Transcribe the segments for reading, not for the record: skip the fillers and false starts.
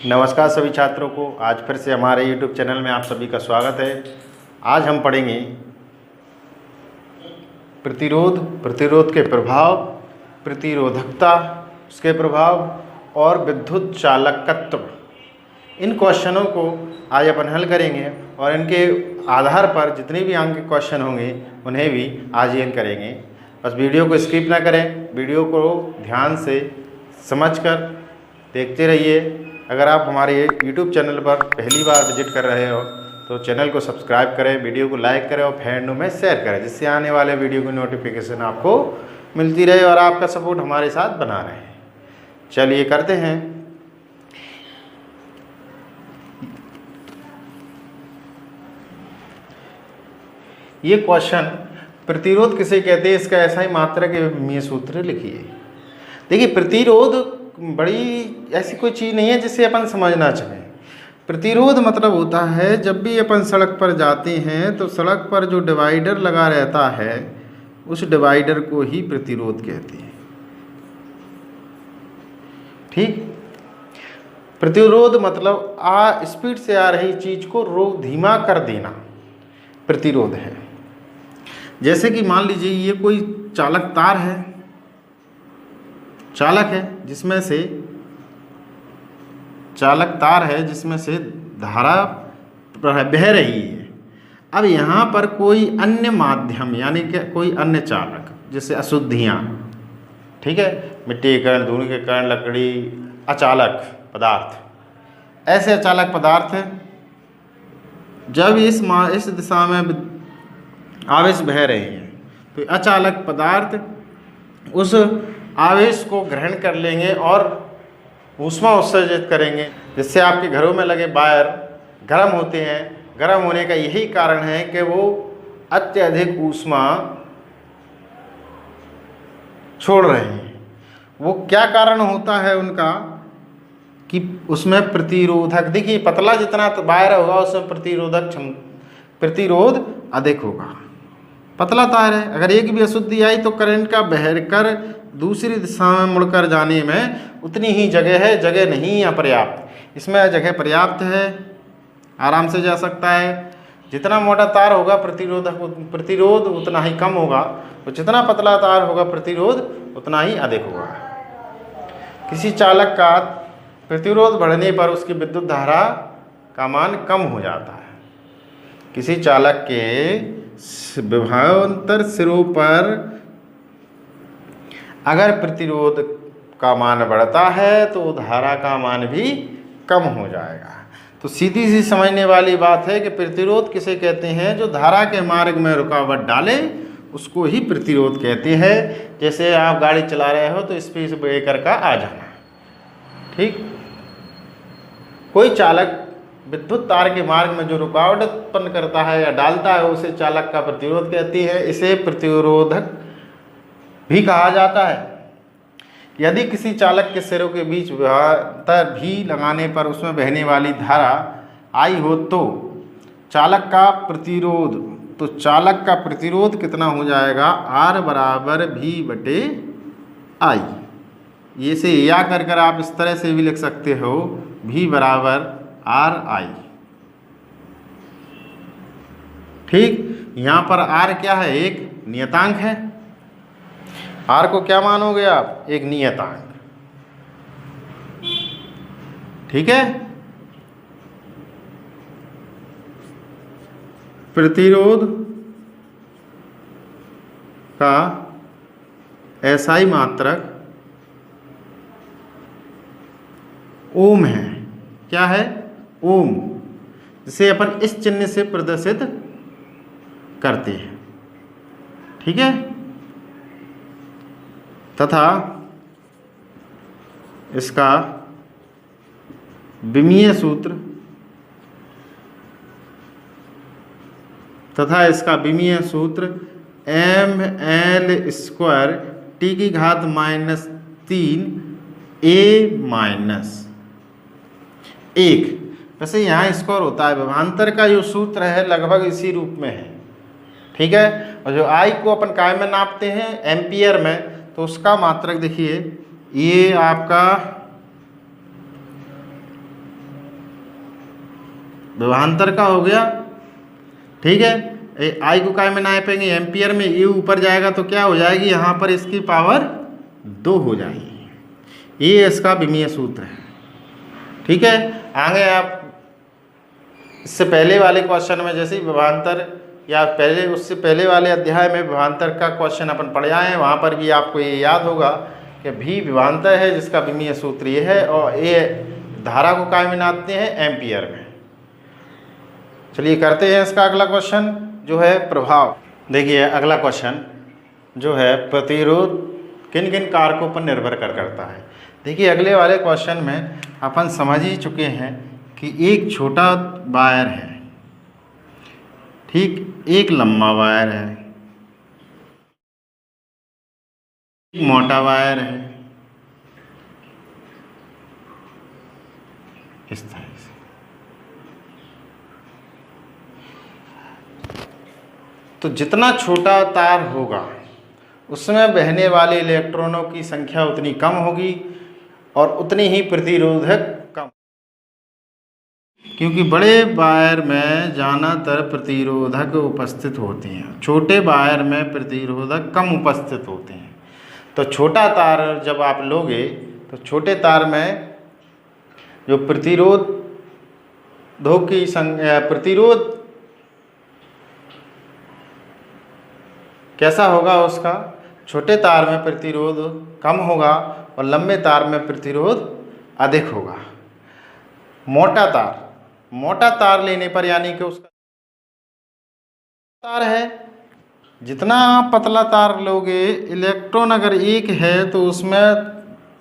नमस्कार सभी छात्रों को। आज फिर से हमारे YouTube चैनल में आप सभी का स्वागत है। आज हम पढ़ेंगे प्रतिरोध के प्रभाव, प्रतिरोधकता, उसके प्रभाव और विद्युत चालकत्व। इन क्वेश्चनों को आज अपन हल करेंगे और इनके आधार पर जितने भी अंक के क्वेश्चन होंगे उन्हें भी आज हल करेंगे। बस वीडियो को स्किप ना करें, वीडियो को ध्यान से समझकर देखते रहिए। अगर आप हमारे YouTube चैनल पर पहली बार विजिट कर रहे हो तो चैनल को सब्सक्राइब करें, वीडियो को लाइक करें और फ्रेंडों में शेयर करें, जिससे आने वाले वीडियो की नोटिफिकेशन आपको मिलती रहे और आपका सपोर्ट हमारे साथ बना रहे। चलिए करते हैं। ये क्वेश्चन प्रतिरोध किसे कहते हैं, इसका ऐसा ही मात्रक एवं सूत्र लिखिए। देखिए, प्रतिरोध बड़ी ऐसी कोई चीज़ नहीं है जिसे अपन समझना चाहें। प्रतिरोध मतलब होता है जब भी अपन सड़क पर जाते हैं तो सड़क पर जो डिवाइडर लगा रहता है उस डिवाइडर को ही प्रतिरोध कहते हैं। ठीक, प्रतिरोध मतलब स्पीड से आ रही चीज को रोक धीमा कर देना प्रतिरोध है। जैसे कि मान लीजिए ये कोई चालक तार है, चालक है जिसमें से धारा बह रही है। अब यहाँ पर कोई अन्य माध्यम यानी कि कोई अन्य चालक, जैसे अशुद्धियाँ, ठीक है, मिट्टी के कण, धूल के कण, लकड़ी, अचालक पदार्थ, ऐसे अचालक पदार्थ हैं जब इस दिशा में आवेश बह रहे हैं तो अचालक पदार्थ उस आवेश को ग्रहण कर लेंगे और ऊष्मा उत्सर्जित करेंगे, जिससे आपके घरों में लगे वायर गर्म होते हैं। गर्म होने का यही कारण है कि वो अत्यधिक ऊष्मा छोड़ रहे हैं। वो क्या कारण होता है उनका कि उसमें प्रतिरोधक, देखिए पतला जितना वायर होगा उसमें प्रतिरोध अधिक होगा। पतला तार है, अगर एक भी अशुद्धि आई तो करंट का बहकर दूसरी दिशा में मुड़कर जाने में उतनी ही जगह है, जगह नहीं या पर्याप्त। इसमें जगह पर्याप्त है, आराम से जा सकता है। जितना मोटा तार होगा प्रतिरोध उतना ही कम होगा, तो जितना पतला तार होगा प्रतिरोध उतना ही अधिक होगा। किसी चालक का प्रतिरोध बढ़ने पर उसकी विद्युत धारा का मान कम हो जाता है। किसी चालक के विभवांतर सिरों पर अगर प्रतिरोध का मान बढ़ता है तो धारा का मान भी कम हो जाएगा। तो सीधी सी समझने वाली बात है कि प्रतिरोध किसे कहते हैं, जो धारा के मार्ग में रुकावट डाले उसको ही प्रतिरोध कहते हैं। जैसे आप गाड़ी चला रहे हो तो स्पीड ब्रेकर का आ जाना, ठीक। कोई चालक विद्युत तार के मार्ग में जो रुकावट उत्पन्न करता है या डालता है उसे चालक का प्रतिरोध कहती है। इसे प्रतिरोधक भी कहा जाता है। यदि किसी चालक के सिरों के बीच विभवांतर भी लगाने पर उसमें बहने वाली धारा आई हो तो चालक का प्रतिरोध कितना हो जाएगा, R बराबर V/I। ये से या कर आप इस तरह से भी लिख सकते हो, V बराबर RI। ठीक, यहाँ पर R क्या है, एक नियतांक है। R को क्या मानोगे आप, एक नियतांक, ठीक है। प्रतिरोध का SI मात्रक ओम है। क्या है, ओम, जिसे अपन इस चिन्ह से प्रदर्शित करते हैं, ठीक है। तथा इसका विमीय सूत्र mL² T⁻³ A-1। वैसे यहाँ स्क्वायर होता है, विभवांतर का जो सूत्र है लगभग इसी रूप में है, ठीक है। और जो I को अपन काय में नापते हैं, एम्पियर में, तो उसका मात्रक देखिए ये आपका विभवांतर का हो गया, ठीक है। आई को काय में नापेंगे, एम्पियर में, ये ऊपर जाएगा तो क्या हो जाएगी, यहाँ पर इसकी पावर 2 हो जाएगी। ये इसका विमीय सूत्र है, ठीक है। आगे आप इससे पहले वाले क्वेश्चन में जैसे विभवांतर, या पहले उससे पहले वाले अध्याय में विभवांतर का क्वेश्चन अपन पढ़ आए हैं, वहाँ पर भी आपको ये याद होगा कि भी विभवांतर है जिसका विमीय सूत्र ये है, और ये धारा को काय में नापते हैं, एम्पियर में। चलिए करते हैं इसका अगला क्वेश्चन जो है प्रभाव। देखिए अगला क्वेश्चन जो है प्रतिरोध किन किन कारकों पर निर्भर करता है। देखिए अगले वाले क्वेश्चन में अपन समझ ही चुके हैं कि एक छोटा वायर है, ठीक, एक लंबा वायर है, एक मोटा वायर है, इस तरह से। तो जितना छोटा तार होगा उसमें बहने वाले इलेक्ट्रॉनों की संख्या उतनी कम होगी और उतनी ही प्रतिरोधक कम, क्योंकि बड़े वायर में ज़्यादातर प्रतिरोधक उपस्थित होते हैं, छोटे वायर में प्रतिरोधक कम उपस्थित होते हैं। तो छोटा तार जब आप लोगे तो छोटे तार में जो प्रतिरोध कैसा होगा, उसका छोटे तार में प्रतिरोध कम होगा और लंबे तार में प्रतिरोध अधिक होगा। मोटा तार लेने पर, यानी कि उसका तार है, जितना आप पतला तार लोगे, इलेक्ट्रॉन अगर एक है तो उसमें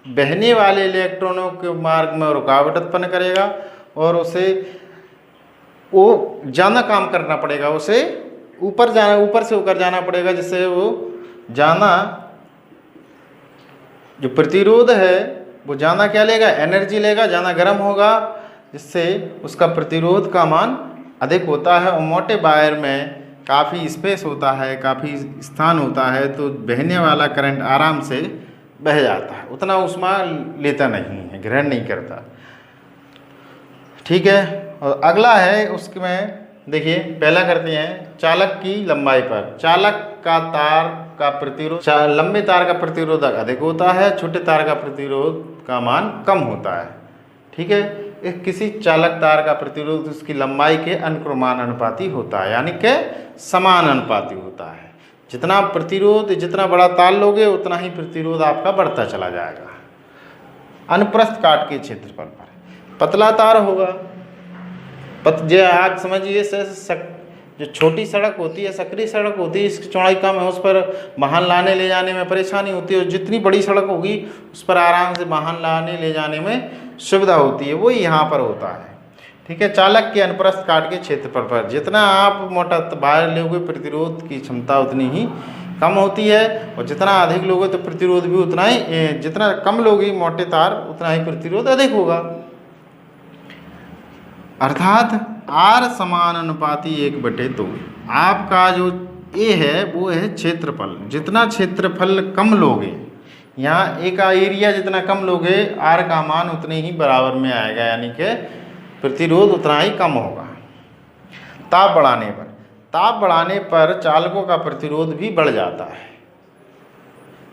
बहने वाले इलेक्ट्रॉनों के मार्ग में रुकावट उत्पन्न करेगा और उसे वो ज़्यादा काम करना पड़ेगा, उसे ऊपर से होकर जाना पड़ेगा, जिससे वो ज़्यादा जो प्रतिरोध है वो ज़्यादा क्या लेगा, एनर्जी लेगा, ज़्यादा गर्म होगा, जिससे उसका प्रतिरोध का मान अधिक होता है। और मोटे वायर में काफ़ी स्पेस होता है, काफ़ी स्थान होता है, तो बहने वाला करंट आराम से बह जाता है, उतना उसमें लेता नहीं है, ग्रहण नहीं करता, ठीक है। और अगला है उसमें देखिए, पहला करते हैं चालक की लंबाई पर। चालक का तार का प्रतिरोध, लंबे तार का प्रतिरोध अधिक होता है, छोटे तार का प्रतिरोध का मान कम होता है, ठीक है। किसी चालक तार का प्रतिरोध उसकी लंबाई के अनुक्रमानुपाती होता है, यानी कि समानुपाती होता है। जितना प्रतिरोध, जितना बड़ा तार लोगे उतना ही प्रतिरोध आपका बढ़ता चला जाएगा। अनुप्रस्थ काट के क्षेत्रफल पर पतला तार होगा, आप समझिए जो छोटी सड़क होती है, सकरी सड़क होती है, इसकी चौड़ाई कम है, उस पर वाहन लाने ले जाने में परेशानी होती है, और जितनी बड़ी सड़क होगी उस पर आराम से वाहन लाने ले जाने में सुविधा होती है, वही यहाँ पर होता है, ठीक है। चालक के अनुप्रस्थ काट के क्षेत्रफल पर जितना आप मोटा वायर लोगे प्रतिरोध की क्षमता उतनी ही कम होती है, और जितना अधिक लोगे तो प्रतिरोध भी उतना ही, जितना कम लोगे मोटे तार उतना ही प्रतिरोध अधिक होगा। अर्थात R समानुपाती 1/2। आपका जो A है वो है क्षेत्रफल, जितना क्षेत्रफल कम लोगे, यहाँ A का एरिया जितना कम लोगे, R का मान उतने ही बराबर में आएगा, यानी कि प्रतिरोध उतना ही कम होगा। ताप बढ़ाने पर चालकों का प्रतिरोध भी बढ़ जाता है,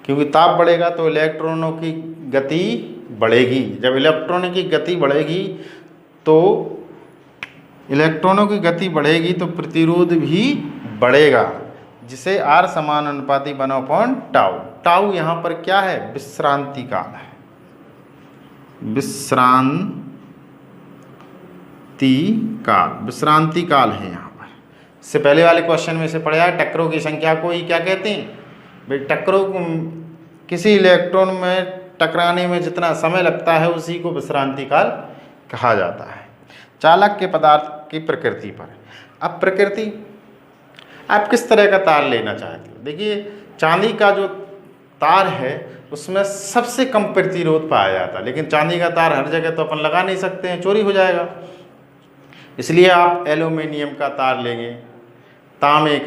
क्योंकि ताप बढ़ेगा तो इलेक्ट्रॉनों की गति बढ़ेगी। जब इलेक्ट्रॉनों की गति बढ़ेगी तो प्रतिरोध भी बढ़ेगा, जिसे R समानुपाती 1/टाउ। टाउ यहाँ पर क्या है, विश्रांति काल है, विश्रांति काल है यहाँ पर। इससे पहले वाले क्वेश्चन में से पढ़ा, टक्करों की संख्या को ही क्या कहते हैं भाई, टक्करों किसी इलेक्ट्रॉन में टकराने में जितना समय लगता है उसी को विश्रांति काल कहा जाता है। चालक के पदार्थ की प्रकृति पर। अब प्रकृति, आप किस तरह का तार लेना चाहते हो। देखिए चांदी का जो तार है उसमें सबसे कम प्रतिरोध पाया जाता है, लेकिन चांदी का तार हर जगह तो अपन लगा नहीं सकते हैं, चोरी हो जाएगा, इसलिए आप एल्यूमिनियम का तार लेंगे। तांबे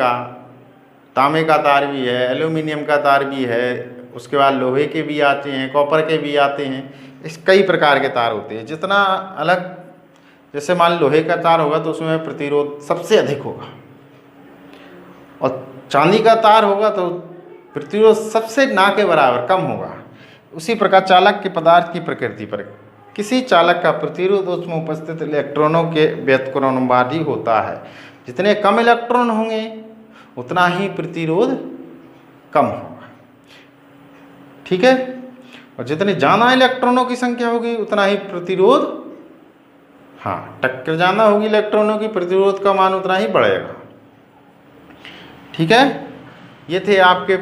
का तार भी है, एल्यूमिनियम का तार भी है, उसके बाद लोहे के भी आते हैं, कॉपर के भी आते हैं, इस कई प्रकार के तार होते हैं। जितना अलग जैसे मान लो लोहे का तार होगा तो उसमें प्रतिरोध सबसे अधिक होगा, और चांदी का तार होगा तो प्रतिरोध सबसे ना के बराबर कम होगा। उसी प्रकार चालक के पदार्थ की प्रकृति पर किसी चालक का प्रतिरोध उसमें उपस्थित इलेक्ट्रॉनों के व्युत्क्रमवादी होता है। जितने कम इलेक्ट्रॉन होंगे उतना ही प्रतिरोध कम होगा, ठीक है, और जितनी ज़्यादा इलेक्ट्रॉनों की संख्या होगी उतना ही प्रतिरोध, हाँ, टक्कर ज़्यादा होगी इलेक्ट्रॉनों की, प्रतिरोध का मान उतना ही बढ़ेगा, ठीक है। ये थे आपके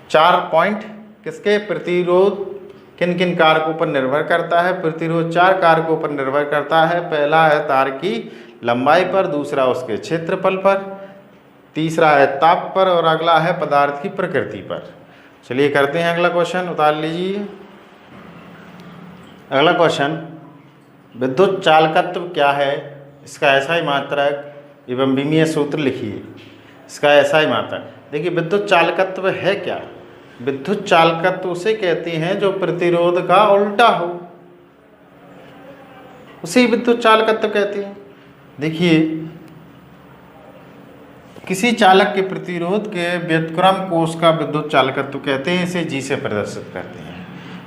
4 पॉइंट। किसके? प्रतिरोध किन किन कारकों पर निर्भर करता है? प्रतिरोध 4 कारकों पर निर्भर करता है। पहला है तार की लंबाई पर, दूसरा उसके क्षेत्रफल पर, तीसरा है ताप पर, और अगला है पदार्थ की प्रकृति पर। चलिए करते हैं अगला क्वेश्चन, उतार लीजिए। अगला क्वेश्चन, विद्युत चालकत्व क्या है? इसका SI मात्रक एवं विमीय सूत्र लिखिए। इसका SI मात्रक, देखिए विद्युत चालकत्व है क्या? विद्युत चालकत्व उसे कहते हैं जो प्रतिरोध का उल्टा हो, उसे विद्युत चालकत्व कहते हैं। देखिए किसी चालक के प्रतिरोध के व्युत्क्रम को उसका विद्युत चालकत्व कहते हैं। इसे G से प्रदर्शित करते हैं।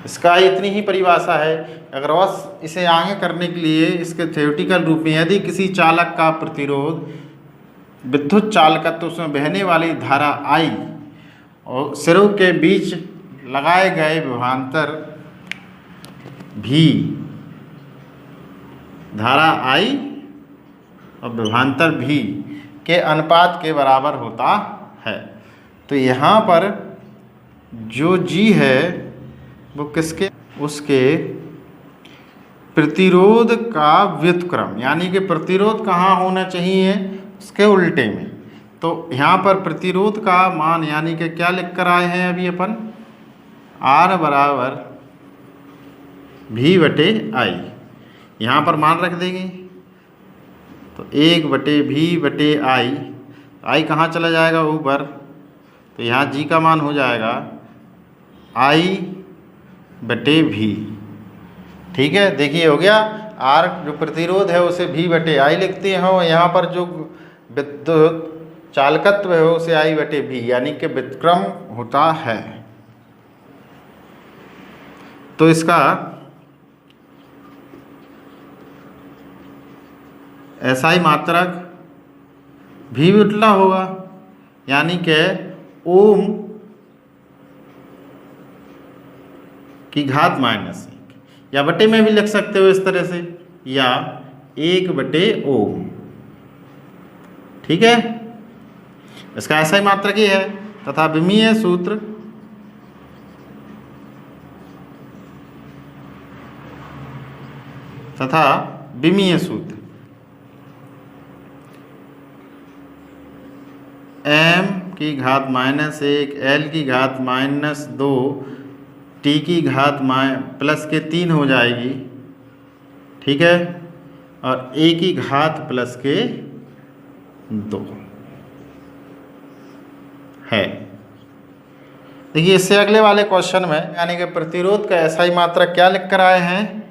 इसका इतनी ही परिभाषा है। अगर बस इसे आगे करने के लिए इसके थ्योरेटिकल रूप में, यदि किसी चालक का प्रतिरोध विद्युत चालकत्व उसमें बहने वाली धारा I और सिरों के बीच लगाए गए विभवांतर V, धारा I और विभवांतर V के अनुपात के बराबर होता है, तो यहाँ पर जो G है वो किसके? उसके प्रतिरोध का व्युत्क्रम, यानी कि प्रतिरोध कहाँ होना चाहिए? उसके उल्टे में। तो यहाँ पर प्रतिरोध का मान यानी कि क्या लिख कर आए हैं अभी अपन? R बराबर V/I। यहाँ पर मान रख देंगे तो 1/V/I। I कहाँ चला जाएगा? ऊपर, तो यहाँ G का मान हो जाएगा I/V। ठीक है, देखिए हो गया। R जो प्रतिरोध है उसे V/I लिखते हैं, और यहाँ पर जो विद्युत चालकत्व है उसे I/V यानी कि व्युत्क्रम होता है। तो इसका SI मात्रक भी उल्टा होगा, यानी कि ओम की घात -1, या बटे में भी लिख सकते हो इस तरह से, या 1/ओम। ठीक है, इसका SI मात्रक ही है। तथा विमीय सूत्र m की घात -1 l की घात -2 t की घात +3 हो जाएगी। ठीक है, और a की घात +2 है। देखिए इससे अगले वाले क्वेश्चन में यानी कि प्रतिरोध का SI मात्रक क्या लिख कर आए हैं?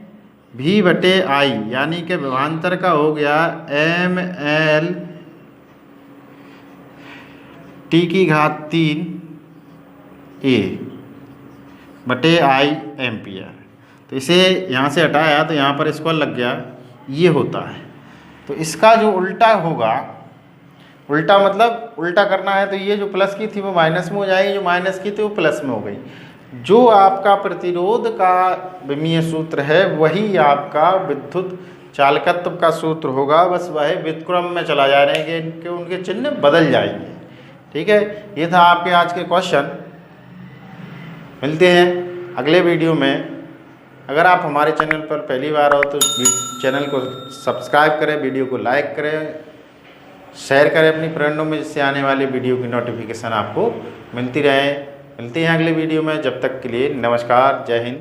V/I, यानी कि विभवांतर का हो गया mL t की घात 3 A बटे I एम्पियर। तो इसे यहाँ से हटाया तो यहाँ पर स्क्वायर लग गया, ये होता है। तो इसका जो उल्टा होगा, उल्टा मतलब उल्टा करना है, तो ये जो प्लस की थी वो माइनस में हो जाएगी, जो माइनस की थी वो प्लस में हो गई। जो आपका प्रतिरोध का विमीय सूत्र है वही आपका विद्युत चालकत्व का सूत्र होगा, बस वह व्युत्क्रम में चला जा रहे हैं कि उनके चिन्ह बदल जाएंगे। ठीक है, ये था आपके आज के क्वेश्चन। मिलते हैं अगले वीडियो में। अगर आप हमारे चैनल पर पहली बार हो तो चैनल को सब्सक्राइब करें, वीडियो को लाइक करें, शेयर करें अपनी फ्रेंडों में, जिससे आने वाली वीडियो की नोटिफिकेशन आपको मिलती रहे। मिलते हैं अगले वीडियो में, जब तक के लिए नमस्कार, जय हिंद।